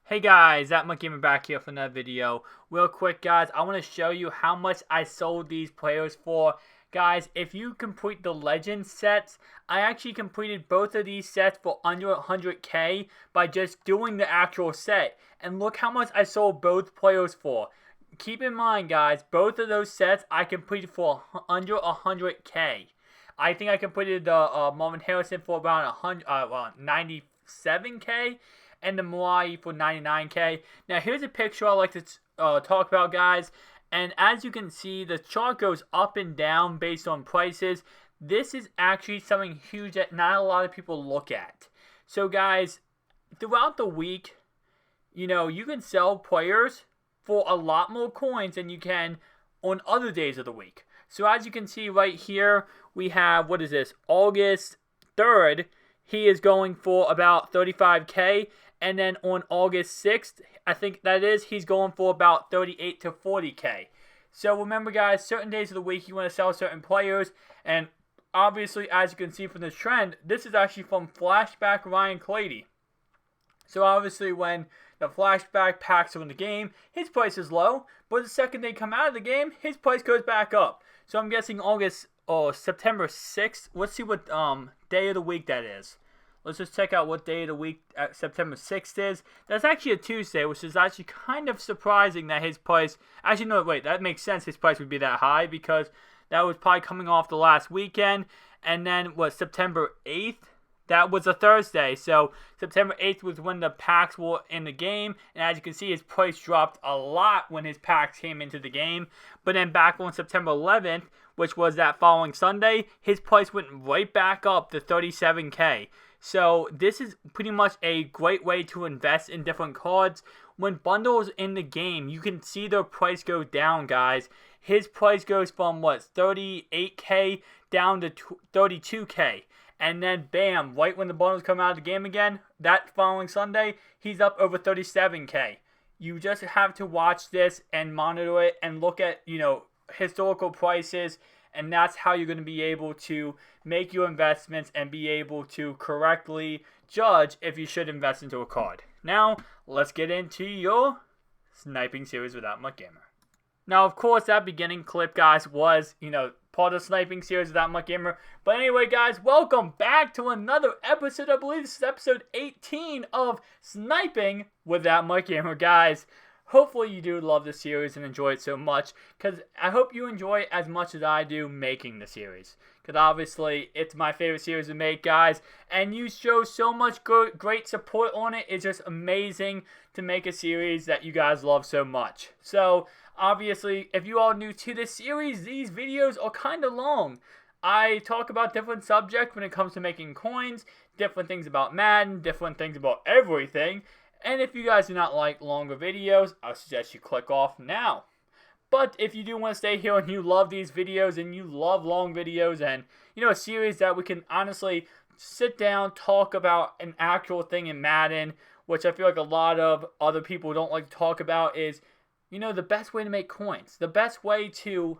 Hey guys, ThatMUTGamer back here for another video. Real quick guys, I want to show you how much I sold these players for. Guys, if you complete the legend sets, I actually completed both of these sets for under 100k by just doing the actual set. And look how much I sold both players for. Keep in mind guys, both of those sets I completed for under 100k. I think I completed the Marvin Harrison for about 97k. And the Muai for 99k. Now here's a picture I like to talk about guys, and as you can see the chart goes up and down based on prices. This is actually something huge that not a lot of people look at. So guys, throughout the week, you can sell players for a lot more coins than you can on other days of the week. So as you can see right here, we have, what is this, August 3rd, he is going for about 35k. And then on August 6th, I think that is, he's going for about 38 to 40k. So remember guys, certain days of the week you want to sell certain players. And obviously, as you can see from this trend, this is actually from Flashback Ryan Clady. So obviously when the flashback packs are in the game, his price is low. But the second they come out of the game, his price goes back up. So I'm guessing September 6th. Let's see what day of the week that is. Let's just check out what day of the week September 6th is. That's actually a Tuesday, which is actually kind of surprising that his price... Actually, no, wait, that makes sense his price would be that high because that was probably coming off the last weekend. And then, September 8th? That was a Thursday. So, September 8th was when the packs were in the game. And as you can see, his price dropped a lot when his packs came into the game. But then back on September 11th, which was that following Sunday, his price went right back up to 37k. So this is pretty much a great way to invest in different cards. When bundles in the game, you can see their price go down, guys. His price goes from, 38k down to 32k. And then, bam, right when the bundles come out of the game again, that following Sunday, he's up over 37k. You just have to watch this and monitor it and look at, historical prices. And that's how you're going to be able to make your investments and be able to correctly judge if you should invest into a card. Now, let's get into your sniping series with ThatMUTGamer. Now, of course, that beginning clip, guys, was, part of the sniping series with ThatMUTGamer. But anyway, guys, welcome back to another episode. I believe this is episode 18 of Sniping with ThatMUTGamer, guys. Hopefully you do love the series and enjoy it so much, because I hope you enjoy it as much as I do making the series. Because obviously, it's my favorite series to make, guys, and you show so much great support on it. It's just amazing to make a series that you guys love so much. So, obviously, if you are new to this series, these videos are kind of long. I talk about different subjects when it comes to making coins, different things about Madden, different things about everything. And if you guys do not like longer videos, I suggest you click off now. But if you do want to stay here and you love these videos and you love long videos and, a series that we can honestly sit down, talk about an actual thing in Madden, which I feel like a lot of other people don't like to talk about, is, the best way to make coins. The best way to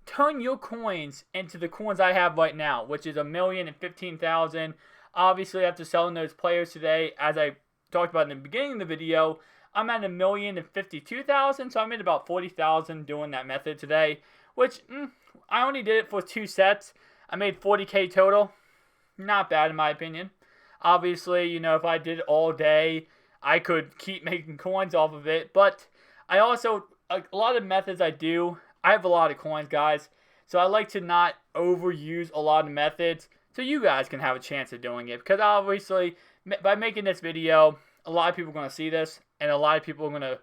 turn your coins into the coins I have right now, which is 1,015,000. Obviously, after selling those players today, as I talked about in the beginning of the video, I'm at 1,052,000, so I made about 40,000 doing that method today, which I only did it for 2 sets. I made 40k total. Not bad in my opinion. Obviously, if I did it all day, I could keep making coins off of it, but I also, a lot of methods I have a lot of coins, guys, so I like to not overuse a lot of methods so you guys can have a chance of doing it, because obviously, by making this video, a lot of people are going to see this, and a lot of people are going to,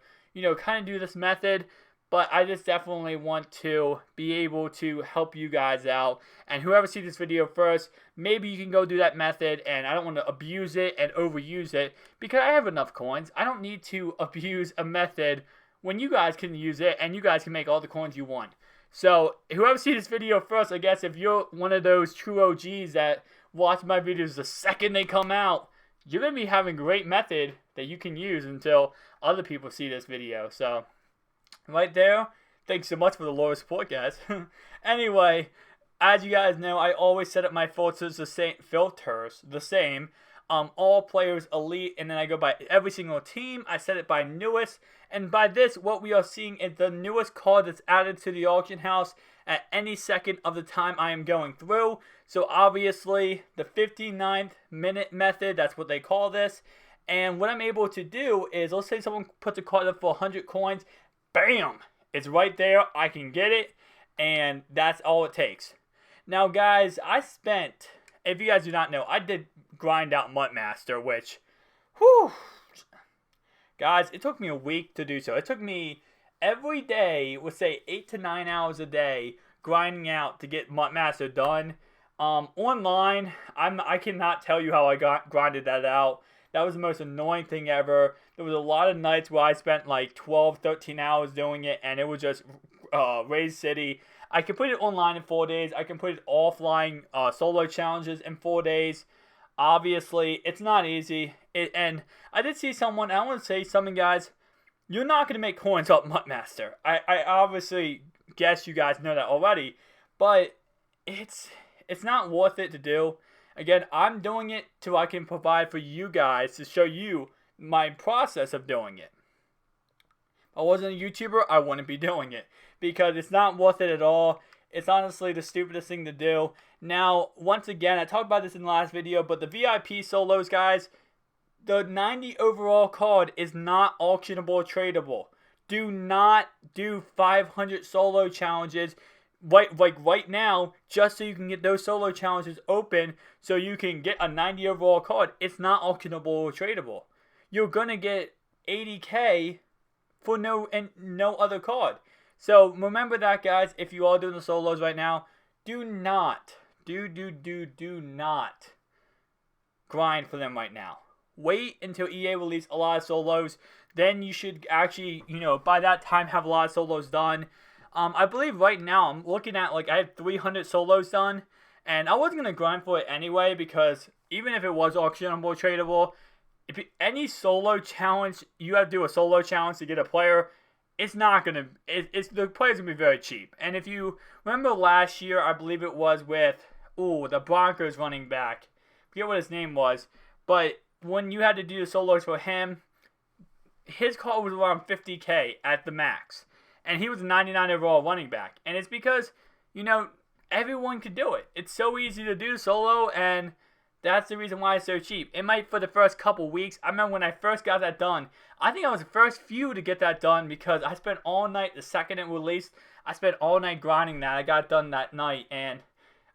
kind of do this method, but I just definitely want to be able to help you guys out, and whoever sees this video first, maybe you can go do that method, and I don't want to abuse it and overuse it, because I have enough coins. I don't need to abuse a method when you guys can use it, and you guys can make all the coins you want. So, whoever sees this video first, I guess if you're one of those true OGs that watch my videos the second they come out, you're going to be having a great method that you can use until other people see this video. So, right there, thanks so much for the lower support, guys. Anyway, as you guys know, I always set up my filters the same. all players elite, and then I go by every single team. I set it by newest, and by this, what we are seeing is the newest card that's added to the auction house at any second of the time I am going through. So obviously, the 59th minute method, that's what they call this. And what I'm able to do is, let's say someone puts a card up for 100 coins, bam! It's right there, I can get it, and that's all it takes. Now guys, I spent, if you guys do not know, I did grind out MUT Master, which, whew, guys, it took me a week to do so. It took me every day, let's say 8 to 9 hours a day, grinding out to get MUT Master done. Online, I cannot tell you how I grinded that out. That was the most annoying thing ever. There was a lot of nights where I spent like 12, 13 hours doing it, and it was just Raise City. I can put it online in 4 days. I can put it offline solo challenges in 4 days. Obviously, it's not easy. And I did see someone, I want to say something, guys. You're not going to make coins up MUT Master. I obviously guess you guys know that already. But it's not worth it to do. Again, I'm doing it so I can provide for you guys to show you my process of doing it. If I wasn't a YouTuber, I wouldn't be doing it. Because it's not worth it at all. It's honestly the stupidest thing to do. Now, once again, I talked about this in the last video, but the VIP solos, guys, the 90 overall card is not auctionable or tradable. Do not do 500 solo challenges right now, just so you can get those solo challenges open, so you can get a 90 overall card. It's not auctionable or tradable. You're gonna get 80k for no other card. So remember that, guys. If you are doing the solos right now, do not grind for them right now. Wait until EA release a lot of solos. Then you should actually, by that time have a lot of solos done. I believe right now I'm looking at, like, I have 300 solos done, and I wasn't going to grind for it anyway, because even if it was auctionable or tradable, any solo challenge, you have to do a solo challenge to get a player, it's not going to, the player's going to be very cheap. And if you remember last year, I believe it was with, the Broncos running back, I forget what his name was, but when you had to do the solos for him, his card was around 50k at the max. And he was a 99 overall running back. And it's because, everyone could do it. It's so easy to do solo, and that's the reason why it's so cheap. It might for the first couple weeks. I remember when I first got that done, I think I was the first few to get that done, because I spent all night, the second it released, I spent all night grinding that. I got it done that night, and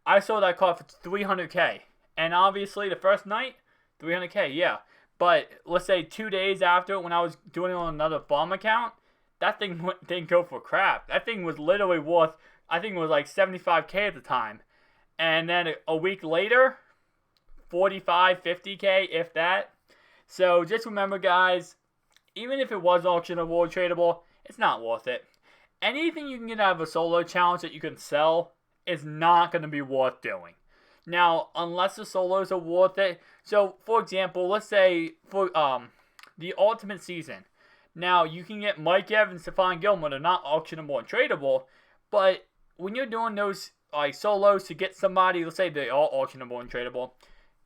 I sold that card for 300k. And obviously, the first night, 300k, yeah. But let's say 2 days after, when I was doing it on another farm account, that thing didn't go for crap. That thing was literally worth, I think it was like 75k at the time. And then a week later, 45, 50k, if that. So just remember, guys, even if it was auctionable or tradable, it's not worth it. Anything you can get out of a solo challenge that you can sell is not going to be worth doing. Now, unless the solos are worth it. So, for example, let's say for the Ultimate Season. Now, you can get Mike Evans, Stephon Gilmore. They're not auctionable and tradable. But when you're doing those solos to get somebody, let's say they are auctionable and tradable,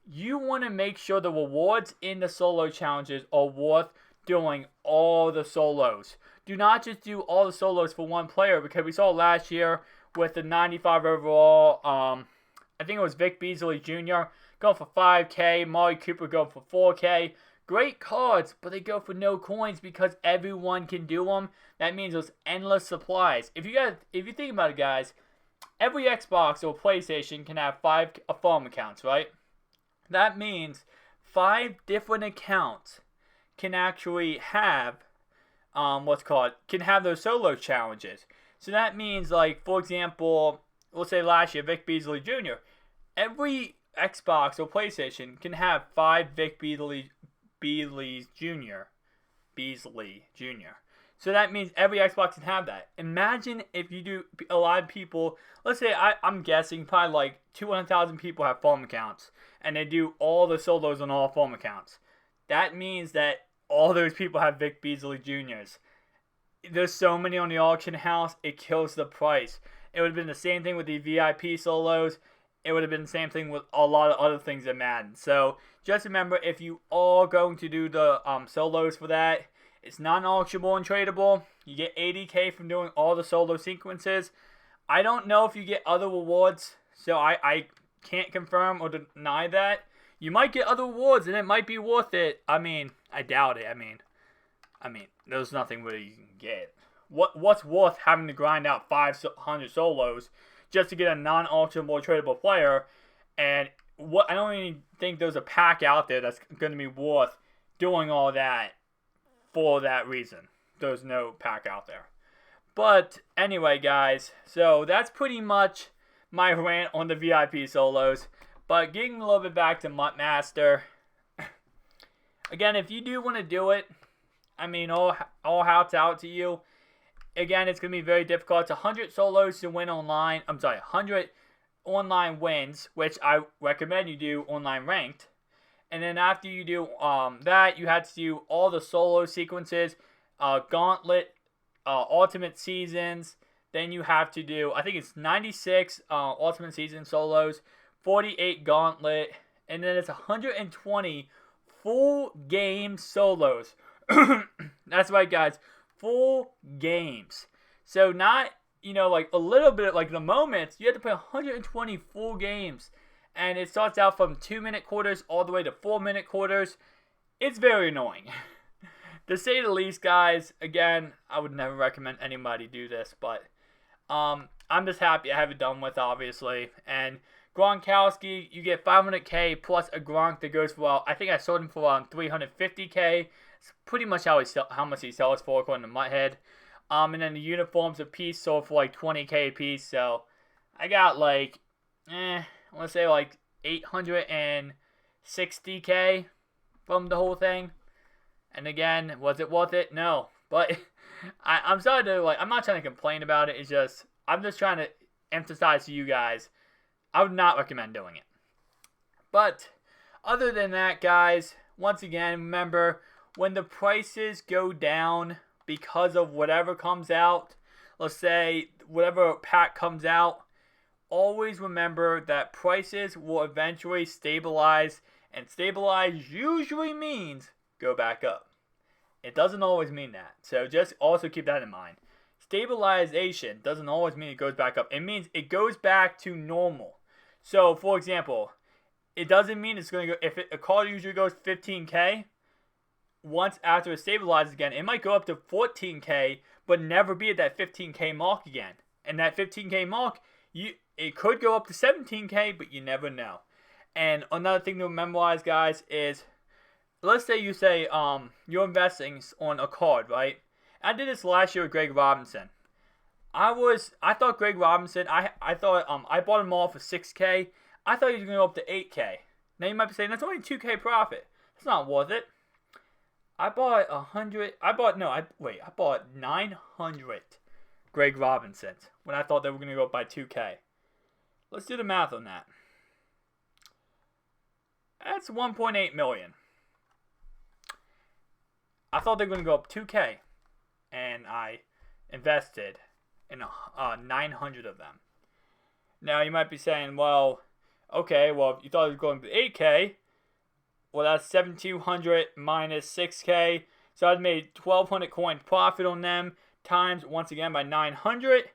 you want to make sure the rewards in the solo challenges are worth doing all the solos. Do not just do all the solos for one player, because we saw last year with the 95 overall, I think it was Vic Beasley Jr. going for 5k, Mari Cooper going for 4k. Great cards, but they go for no coins because everyone can do them. That means there's endless supplies. If you think about it, guys, every Xbox or PlayStation can have 5 farm accounts, right? That means 5 different accounts can actually have can have those solo challenges. So that means, like, for example, let's say last year, Vic Beasley Jr. Every Xbox or PlayStation can have 5 Vic Beasley Jr. So that means every Xbox can have that. Imagine if you do, a lot of people, let's say I'm guessing probably like 200,000 people have farm accounts, and they do all the solos on all farm accounts. That means that all those people have Vic Beasley Jr.'s. There's so many on the auction house, it kills the price. It would have been the same thing with the VIP solos. it would have been the same thing with a lot of other things in Madden. So just remember, if you are going to do the solos for that, it's non-auctionable and tradable. You get 80K from doing all the solo sequences. I don't know if you get other rewards, so I can't confirm or deny that. You might get other rewards, and it might be worth it. I mean, I doubt it. I mean, there's nothing really you can get. What's worth having to grind out 500 solos just to get a non-auctionable tradable player? And I don't even think there's a pack out there that's going to be worth doing all that for that reason. There's no pack out there. But anyway, guys, so that's pretty much my rant on the VIP solos. But getting a little bit back to MUT Master. Again, if you do want to do it, I mean, all hats out to you. Again, it's going to be very difficult. It's 100 solos to win online. 100 online wins, which I recommend you do online ranked. And then after you do that, you have to do all the solo sequences, gauntlet, ultimate seasons. Then you have to do, I think it's 96 ultimate season solos, 48 gauntlet, and then it's 120 full game solos. That's right, guys. Full games. So not, like a little bit like the moments. You have to play 120 full games. And it starts out from 2-minute quarters all the way to 4-minute quarters. It's very annoying. To say the least, guys. Again, I would never recommend anybody do this. But I'm just happy I have it done with, obviously. And Gronkowski, you get 500K plus a Gronk that goes for, I think I sold him for around 350K. It's pretty much how much he sells for, according to Muthead. And then the uniforms a piece sold for like 20K a piece. So I got like, I want to say like 860K from the whole thing. And again, was it worth it? No. But I'm sorry to, I'm not trying to complain about it. It's just, I'm just trying to emphasize to you guys, I would not recommend doing it. But other than that, guys, once again, remember, when the prices go down because of whatever comes out, let's say whatever pack comes out, always remember that prices will eventually stabilize, and stabilize usually means go back up. It doesn't always mean that, so just also keep that in mind. Stabilization doesn't always mean it goes back up. It means it goes back to normal. So, for example, it doesn't mean it's going to go, if a card usually goes 15K, once after it stabilizes again, it might go up to 14K, but never be at that 15K mark again. And that 15K mark, it could go up to 17K, but you never know. And another thing to memorize, guys, is, let's say you say you're investing on a card, right? I did this last year with Greg Robinson. I thought Greg Robinson, I bought him all for 6K. I thought he was going to go up to 8K. Now you might be saying, that's only 2K profit. It's not worth it. I bought 900 Greg Robinsons when I thought they were going to go up by 2K. Let's do the math on that. That's 1.8 million. I thought they were going to go up 2K. And I invested in 900 of them. Now you might be saying, well, okay, well, if you thought it was going to 8K, well, that's 7,200 minus 6K. So I'd made 1,200 coin profit on them, times, once again, by 900.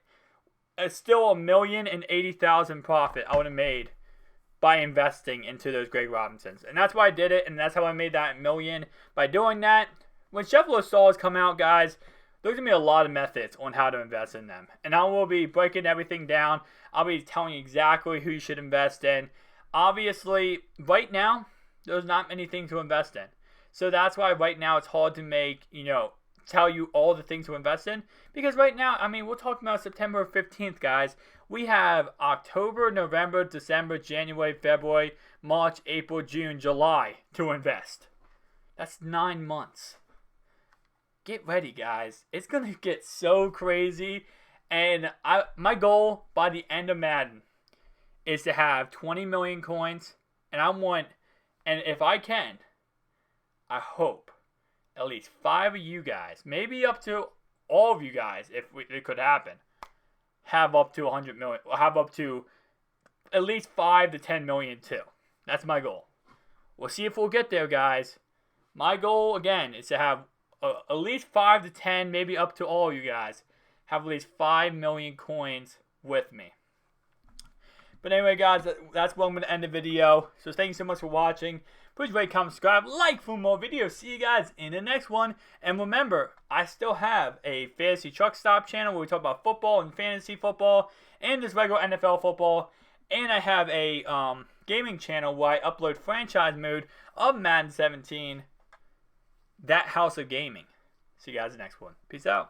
It's still 1,080,000 profit I would have made by investing into those Greg Robinsons. And that's why I did it, and that's how I made that million. By doing that, when Shuffler Stars come out, guys, there's going to be a lot of methods on how to invest in them. And I will be breaking everything down. I'll be telling you exactly who you should invest in. Obviously, right now, there's not many things to invest in. So that's why right now it's hard to make, tell you all the things to invest in. Because right now, we're talking about September 15th, guys. We have October, November, December, January, February, March, April, June, July to invest. That's 9 months. Get ready, guys. It's going to get so crazy. And my goal by the end of Madden is to have 20 million coins. And if I can, I hope at least 5 of you guys, maybe up to all of you guys, if it could happen, have up to 100 million, have up to at least 5 to 10 million too. That's my goal. We'll see if we'll get there, guys. My goal, again, is to have at least 5 to 10, maybe up to all you guys, have at least 5 million coins with me. But anyway, guys, that's where I'm going to end the video. So thank you so much for watching. Please rate, comment, subscribe, like for more videos. See you guys in the next one. And remember, I still have a fantasy truck stop channel where we talk about football and fantasy football and just regular NFL football. And I have a gaming channel where I upload franchise mode of Madden 17. That House of Gaming. See you guys in the next one. Peace out.